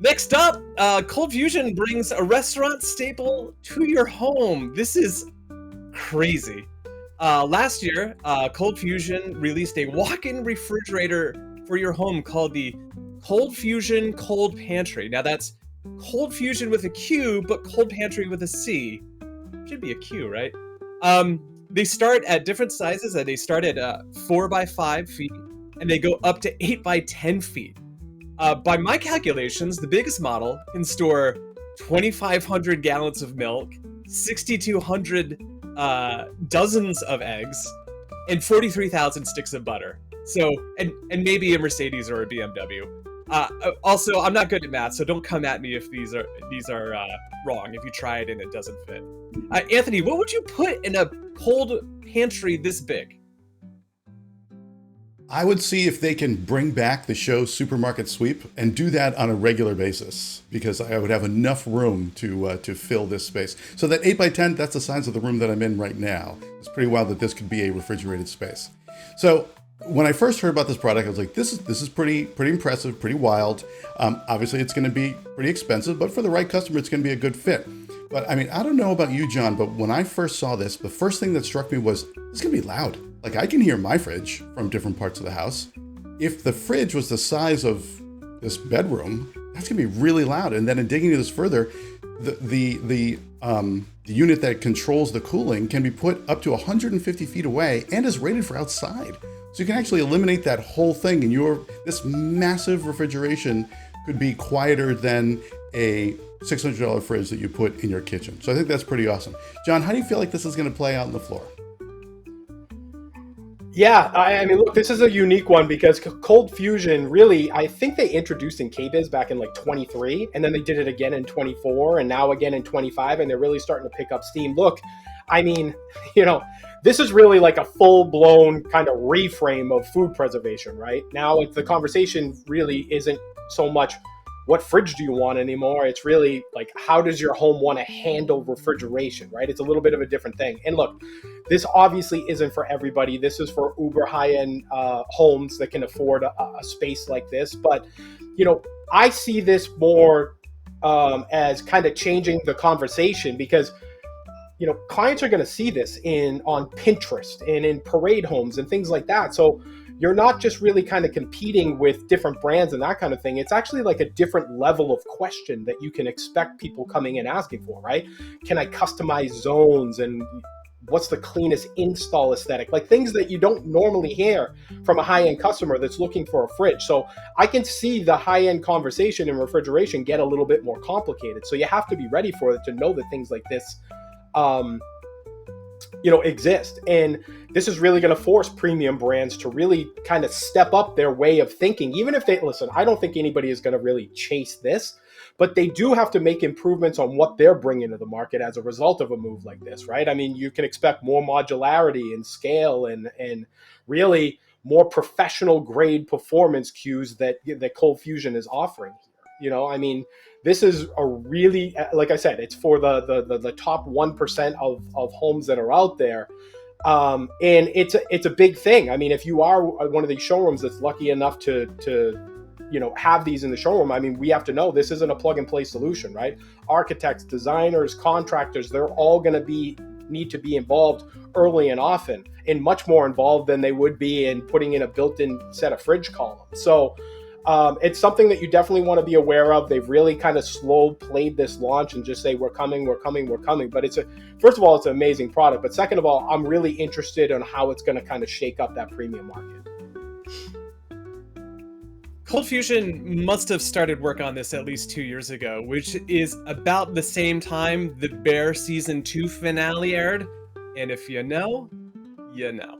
Next up, Qoldfusion brings a restaurant staple to your home. This is crazy. Last year, Qoldfusion released a walk-in refrigerator for your home called the Qoldfusion Cold Pantry. Now that's Qoldfusion with a Q, but Cold Pantry with a C. Should be a Q, right? They start at different sizes, and they start at 4 by 5 feet, and they go up to 8 by 10 feet. By my calculations, the biggest model can store 2,500 gallons of milk, 6,200 dozens of eggs, and 43,000 sticks of butter. So, and maybe a Mercedes or a BMW. Also, I'm not good at math, so don't come at me if these are wrong. If you try it and it doesn't fit. Anthony, what would you put in a cold pantry this big? I would see if they can bring back the show Supermarket Sweep and do that on a regular basis, because I would have enough room to fill this space. So that 8 by 10, that's the size of the room that I'm in right now. It's pretty wild that this could be a refrigerated space. So when I first heard about this product, I was like, this is pretty impressive, pretty wild. Obviously, it's going to be pretty expensive, but for the right customer, it's going to be a good fit. But I mean, I don't know about you, John, but when I first saw this, the first thing that struck me was it's going to be loud. Like, I can hear my fridge from different parts of the house. If the fridge was the size of this bedroom, that's going to be really loud. And then in digging into this further, the unit that controls the cooling can be put up to 150 feet away and is rated for outside. So you can actually eliminate that whole thing, and this massive refrigeration could be quieter than a $600 fridge that you put in your kitchen. So I think that's pretty awesome. John, how do you feel like this is going to play out on the floor? Yeah, I mean, look, this is a unique one because Qoldfusion really, I think they introduced in KBIS back in like 23, and then they did it again in 24, and now again in 25, and they're really starting to pick up steam. Look, I mean, this is really like a full-blown kind of reframe of food preservation, right? Now, the conversation really isn't so much what fridge do you want anymore. It's really like, how does your home want to handle refrigeration, right? It's a little bit of a different thing. And look, this obviously isn't for everybody. This is for uber high-end homes that can afford a space like this. But, I see this more as kind of changing the conversation because, clients are going to see this on Pinterest and in parade homes and things like that. So you're not just really kind of competing with different brands and that kind of thing. It's actually like a different level of question that you can expect people coming in asking for, right? Can I customize zones, and what's the cleanest install aesthetic? Like things that you don't normally hear from a high-end customer that's looking for a fridge. So I can see the high-end conversation in refrigeration get a little bit more complicated. So you have to be ready for it to know that things like this exist. And this is really going to force premium brands to really kind of step up their way of thinking. Even if I don't think anybody is going to really chase this, but they do have to make improvements on what they're bringing to the market as a result of a move like this, right? I mean, you can expect more modularity and scale and really more professional grade performance cues that Qoldfusion is offering here. I mean, this is a really, like I said, it's for the top 1% of homes that are out there. And it's a big thing. I mean, if you are one of these showrooms that's lucky enough to have these in the showroom, I mean, we have to know this isn't a plug and play solution, right? Architects, designers, contractors, they're all going to need to be involved early and often, and much more involved than they would be in putting in a built-in set of fridge columns. So it's something that you definitely want to be aware of. They've really kind of slow played this launch and just say, we're coming. But first of all, it's an amazing product. But second of all, I'm really interested in how it's going to kind of shake up that premium market. Qoldfusion must have started work on this at least 2 years ago, which is about the same time the Bear Season 2 finale aired. And if you know, you know.